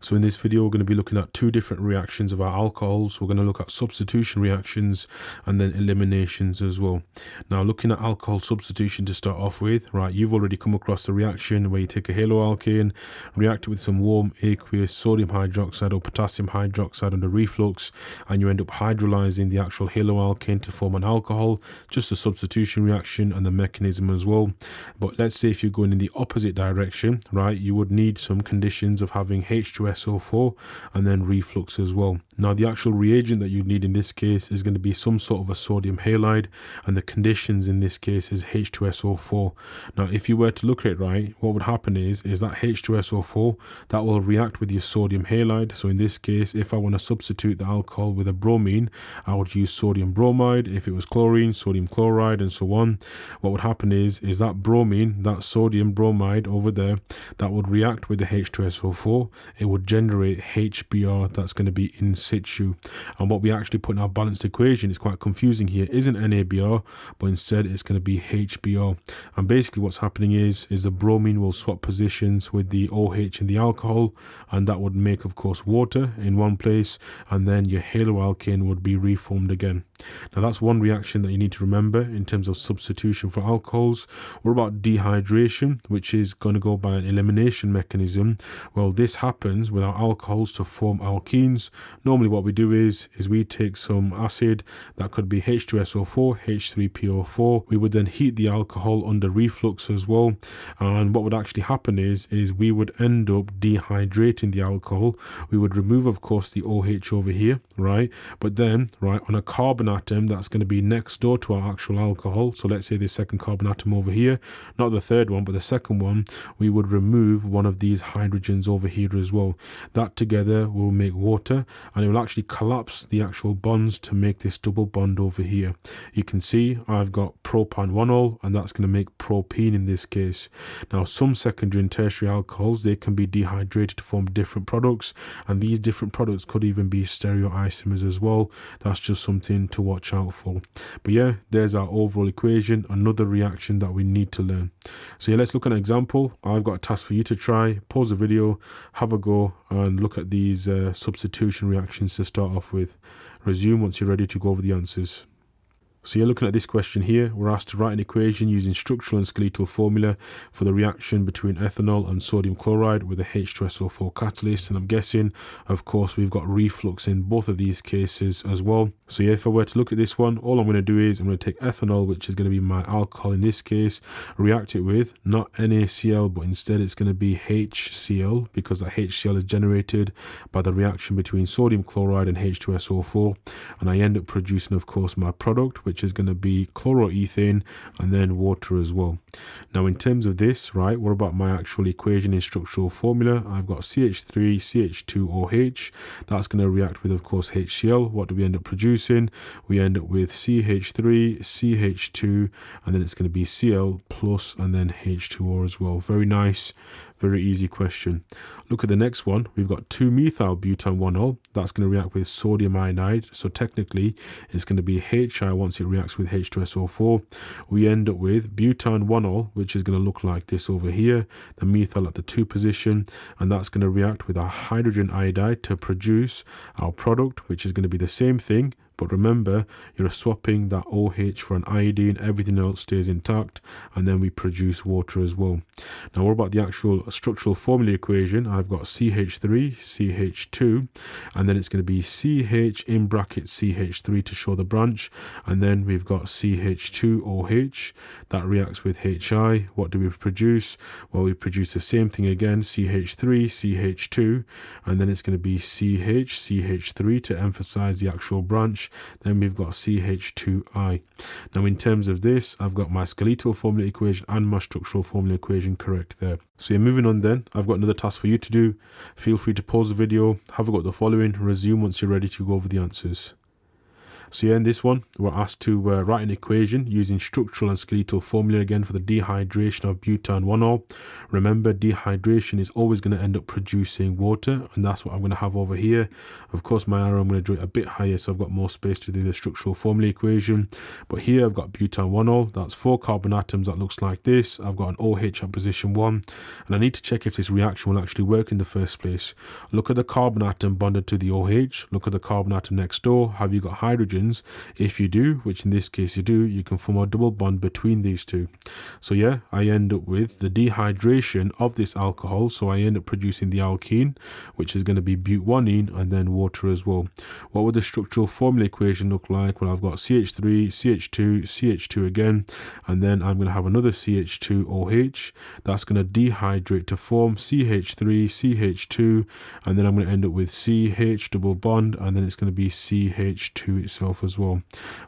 So in this video, we're going to be looking at two different reactions of our alcohols. We're going to look at substitution reactions and then eliminations as well. Now, looking at alcohol substitution to start off with, right, you've already come across the reaction where you take a haloalkane, react it with some warm aqueous sodium hydroxide or potassium hydroxide under reflux, and you end up hydrolyzing the actual haloalkane to form an alcohol, just a substitution reaction and the mechanism as well. But let's say if you're going in the opposite direction, right, you would need some conditions of having H2SO4 and then reflux as well. Now, the actual reagent that you need in this case is going to be some sort of a sodium halide, and the conditions in this case is H2SO4. Now, if you were to look at it right, what would happen is that H2SO4 that will react with your sodium halide. So in this case, if I want to substitute the alcohol with a bromine, I would use sodium bromide. If it was chlorine, sodium chloride, and so on. What would happen is that bromine, that sodium bromide over there, that would react with the H2SO4. It would generate HBr that's going to be in situ. And what we actually put in our balanced equation is quite confusing here. Isn't NaBr, but instead it's going to be HBr. And basically what's happening is the bromine will swap positions with the OH in the alcohol, and that would make, of course, water in one place, and then your haloalkane would be reformed again. Now, that's one reaction that you need to remember in terms of substitution for alcohols. What about dehydration, which is going to go by an elimination mechanism? Well, this happens with our alcohols to form alkenes. Normally what we do is we take some acid, that could be H2SO4, H3PO4. We would then heat the alcohol under reflux as well, and what would actually happen is we would end up dehydrating the alcohol. We would remove, of course, the OH over here, right? But then, right, on a carbon atom that's going to be next door to our actual alcohol, so let's say the second carbon atom over here, not the third one, but the second one, we would remove one of these hydrogens over here as well. That together will make water, and it will actually collapse the actual bonds to make this double bond over here. You can see I've got propan-1-ol, and that's going to make propene in this case. Now, some secondary and tertiary alcohols, they can be dehydrated to form different products, and these different products could even be stereoisomers as well. That's just something to watch out for. But yeah, there's our overall equation, another reaction that we need to learn. So yeah, let's look at an example. I've got a task for you to try. Pause the video, have a go, and look at these substitution reactions to start off with. Resume once you're ready to go over the answers. So you're looking at this question here. We're asked to write an equation using structural and skeletal formula for the reaction between ethanol and sodium chloride with a H2SO4 catalyst. And I'm guessing, of course, we've got reflux in both of these cases as well. So yeah, if I were to look at this one, all I'm going to do is I'm going to take ethanol, which is going to be my alcohol in this case, react it with not NaCl, but instead it's going to be HCl, because that HCl is generated by the reaction between sodium chloride and H2SO4. And I end up producing, of course, my product, which is going to be chloroethane and then water as well. Now, in terms of this, right, what about my actual equation in structural formula? I've got CH3, CH2OH. That's going to react with, of course, HCl. What do we end up producing? We end up with CH3, CH2, and then it's going to be Cl plus and then H2O as well. Very nice. Very easy question. Look at the next one. We've got 2-methyl-butan-1-ol. That's going to react with sodium iodide. So technically, it's going to be HI once it reacts with H2SO4. We end up with butan-1-ol, which is going to look like this over here. The methyl at the 2 position. And that's going to react with our hydrogen iodide to produce our product, which is going to be the same thing. But remember, you're swapping that OH for an iodine, everything else stays intact, and then we produce water as well. Now, what about the actual structural formula equation? I've got CH3, CH2, and then it's going to be CH in brackets CH3 to show the branch, and then we've got CH2OH, that reacts with HI. What do we produce? Well, we produce the same thing again, CH3, CH2, and then it's going to be CH, CH3 to emphasize the actual branch. Then we've got CH2I. Now, in terms of this, I've got my skeletal formula equation and my structural formula equation correct there. So yeah, moving on then, I've got another task for you to do. Feel free to pause the video, have a go at the following, resume once you're ready to go over the answers. So yeah, in this one, we're asked to write an equation using structural and skeletal formula again for the dehydration of butan 1-ol. Remember, dehydration is always going to end up producing water, and that's what I'm going to have over here. Of course, my arrow, I'm going to draw it a bit higher so I've got more space to do the structural formula equation. But here I've got butan 1-ol. That's 4 carbon atoms. That looks like this. I've got an OH at position 1, and I need to check if this reaction will actually work in the first place. Look at the carbon atom bonded to the OH. Look at the carbon atom next door. Have you got hydrogens? If you do, which in this case you do, you can form a double bond between these two. So yeah, I end up with the dehydration of this alcohol. So I end up producing the alkene, which is going to be but1ene, and then water as well. What would the structural formula equation look like? Well, I've got CH3, CH2, CH2 again, and then I'm going to have another CH2OH. That's going to dehydrate to form CH3, CH2, and then I'm going to end up with CH double bond, and then it's going to be CH2 itself as well.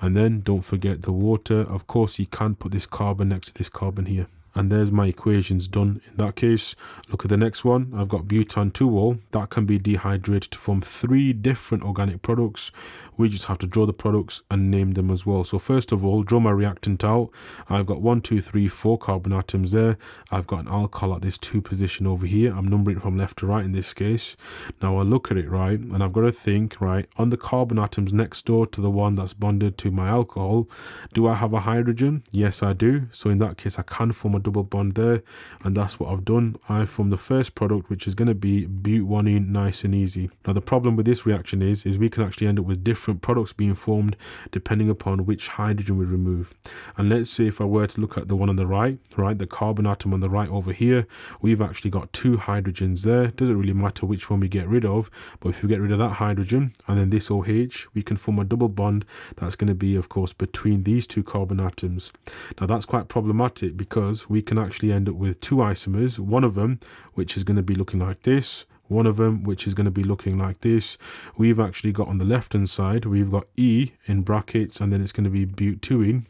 And then don't forget the water. Of course, you can put this carbon next to this carbon here. And there's my equations done in that case. Look at the next one. I've got butan 2-ol. That can be dehydrated to form 3 different organic products. We just have to draw the products and name them as well. So first of all, draw my reactant out. I've got 1, 2, 3, 4 carbon atoms there. I've got an alcohol at this 2 position over here. I'm numbering it from left to right in this case. Now I look at it, right, and I've got to think, right, on the carbon atoms next door to the one that's bonded to my alcohol, do I have a hydrogen? Yes, I do. So in that case, I can form a double bond there, and that's what I've done. I formed the first product, which is going to be but1ene, nice and easy. Now the problem with this reaction is we can actually end up with different products being formed depending upon which hydrogen we remove. And let's say if I were to look at the one on the right, the carbon atom on the right over here, we've actually got 2 hydrogens there. Doesn't really matter which one we get rid of, but if we get rid of that hydrogen and then this OH, we can form a double bond that's going to be, of course, between these 2 carbon atoms. Now that's quite problematic because we can actually end up with 2 isomers, one of them which is going to be looking like this, one of them which is going to be looking like this. We've actually got on the left hand side, we've got E in brackets, and then it's going to be but2ene.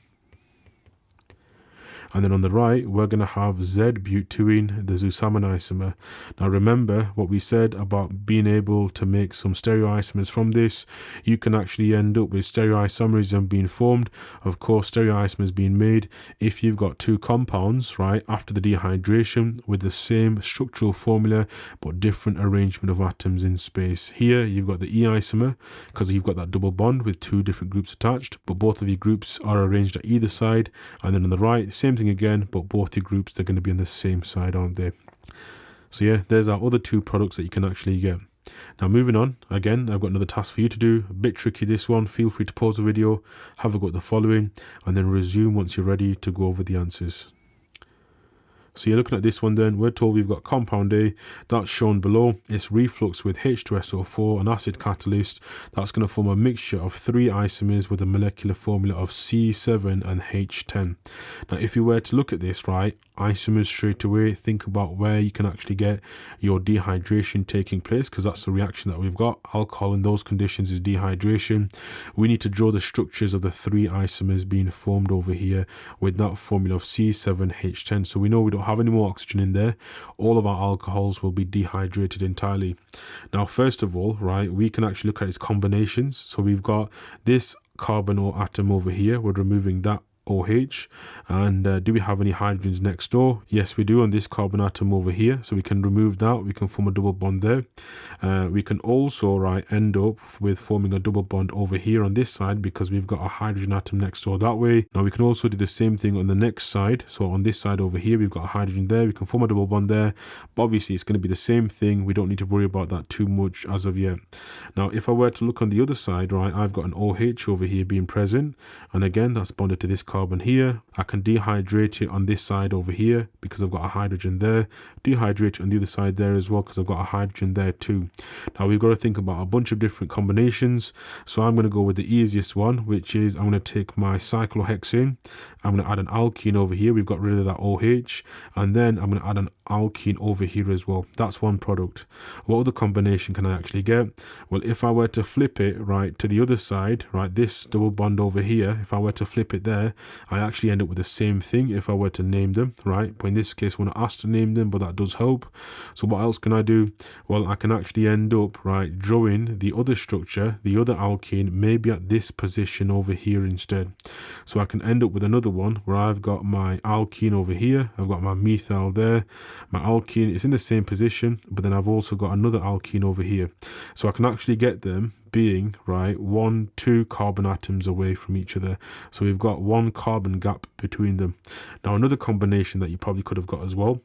And then on the right, we're going to have Z-but2ene, the Zusammen isomer. Now remember what we said about being able to make some stereoisomers from this. You can actually end up with stereoisomerism being formed. Of course, stereoisomers being made if you've got 2 compounds, right, after the dehydration with the same structural formula but different arrangement of atoms in space. Here, you've got the E isomer because you've got that double bond with 2 different groups attached, but both of your groups are arranged at either side. And then on the right, same thing again, but both the groups, they're going to be on the same side, aren't they? So yeah, there's our other 2 products that you can actually get. Now moving on, again, I've got another task for you to do. A bit tricky this one. Feel free to pause the video, have a go at the following, and then resume once you're ready to go over the answers. So you're looking at this one then, we're told we've got compound A, that's shown below. It's reflux with H2SO4, an acid catalyst. That's going to form a mixture of 3 isomers with a molecular formula of C7 and H10. Now if you were to look at this, right, isomers straight away, think about where you can actually get your dehydration taking place, because that's the reaction that we've got. Alcohol in those conditions is dehydration. We need to draw the structures of the 3 isomers being formed over here with that formula of C7H10. So we know we don't have any more oxygen in there. All of our alcohols will be dehydrated entirely. Now first of all, right, we can actually look at its combinations. So we've got this carbonyl atom over here, we're removing that OH, and do we have any hydrogens next door? Yes, we do on this carbon atom over here, so we can remove that. We can form a double bond there. We can also, right, end up with forming a double bond over here on this side because we've got a hydrogen atom next door that way. Now we can also do the same thing on the next side. So on this side over here, we've got a hydrogen there. We can form a double bond there, but obviously it's going to be the same thing. We don't need to worry about that too much as of yet. Now if I were to look on the other side, right, I've got an OH over here being present, and again that's bonded to this carbon here. I can dehydrate it on this side over here because I've got a hydrogen there, dehydrate it on the other side there as well because I've got a hydrogen there too. Now we've got to think about a bunch of different combinations, so I'm going to go with the easiest one, which is I'm going to take my cyclohexane, I'm going to add an alkene over here, we've got rid of that OH, and then I'm going to add an alkene over here as well. That's one product. What other combination can I actually get? Well, if I were to flip it right to the other side, right, this double bond over here, if I were to flip it there, I actually end up with the same thing if I were to name them, right? But in this case, we're not asked to name them, but that does help. So what else can I do? Well, I can actually end up, right, drawing the other structure, the other alkene, maybe at this position over here instead. So I can end up with another one where I've got my alkene over here, I've got my methyl there, my alkene is in the same position, but then I've also got another alkene over here. So I can actually get them being, right, 2 carbon atoms away from each other. So we've got 1 carbon gap between them. Now another combination that you probably could have got as well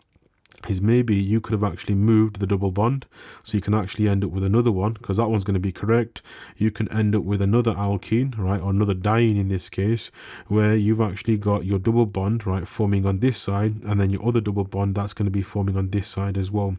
is maybe you could have actually moved the double bond, so you can actually end up with another one, because that one's going to be correct. You can end up with another alkene, right, or another diene in this case, where you've actually got your double bond, right, forming on this side, and then your other double bond that's going to be forming on this side as well.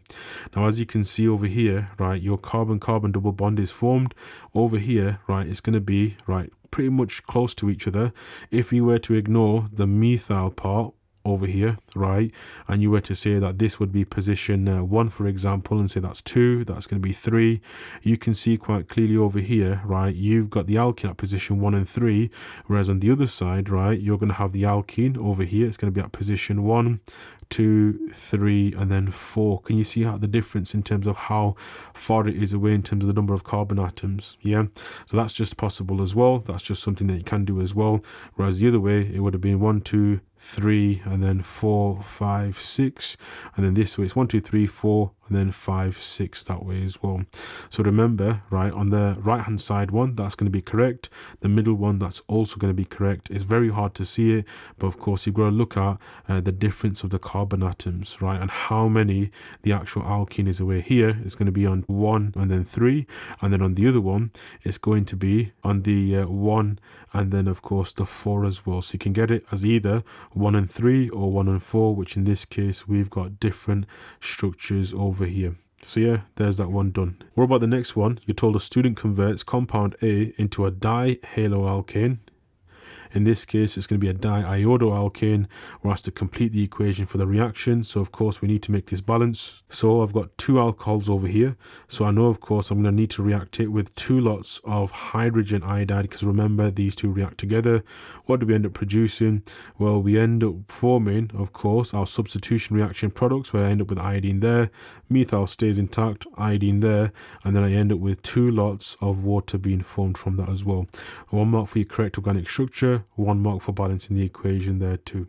Now as you can see over here, right, your carbon-carbon double bond is formed. Over here, right, it's going to be, right, pretty much close to each other. If you were to ignore the methyl part over here, right, and you were to say that this would be position 1, for example, and say that's 2, that's going to be 3, you can see quite clearly over here, right, you've got the alkene at position 1 and 3, whereas on the other side, right, you're going to have the alkene over here, it's going to be at position 1, 2, 3, and then 4. Can you see how the difference in terms of how far it is away in terms of the number of carbon atoms? Yeah, so that's just possible as well. That's just something that you can do as well. Whereas the other way, it would have been 1, 2, 3, and then 4, 5, 6, and then this way it's 1, 2, 3, 4, and then 5, 6 that way as well. So remember, right, on the right hand side one, that's going to be correct. The middle one, that's also going to be correct. It's very hard to see it, but of course you've got to look at the difference of the carbon atoms, right, and how many the actual alkene is away. Here it's going to be on 1 and then 3, and then on the other one it's going to be on the 1 and then of course the 4 as well. So you can get it as either 1 and 3 or 1 and 4, which in this case we've got different structures over here. So yeah, there's that one done. What about the next one? You're told a student converts compound A into a dihaloalkane. In this case, it's going to be a diiodoalkane. We're asked to complete the equation for the reaction. So, of course, we need to make this balance. So, I've got 2 alcohols over here. So, I know, of course, I'm going to need to react it with 2 lots of hydrogen iodide, because remember, these 2 react together. What do we end up producing? Well, we end up forming, of course, our substitution reaction products, where I end up with iodine there. Methyl stays intact, iodine there. And then I end up with 2 lots of water being formed from that as well. 1 mark for your correct organic structure, 1 mark for balancing the equation there too.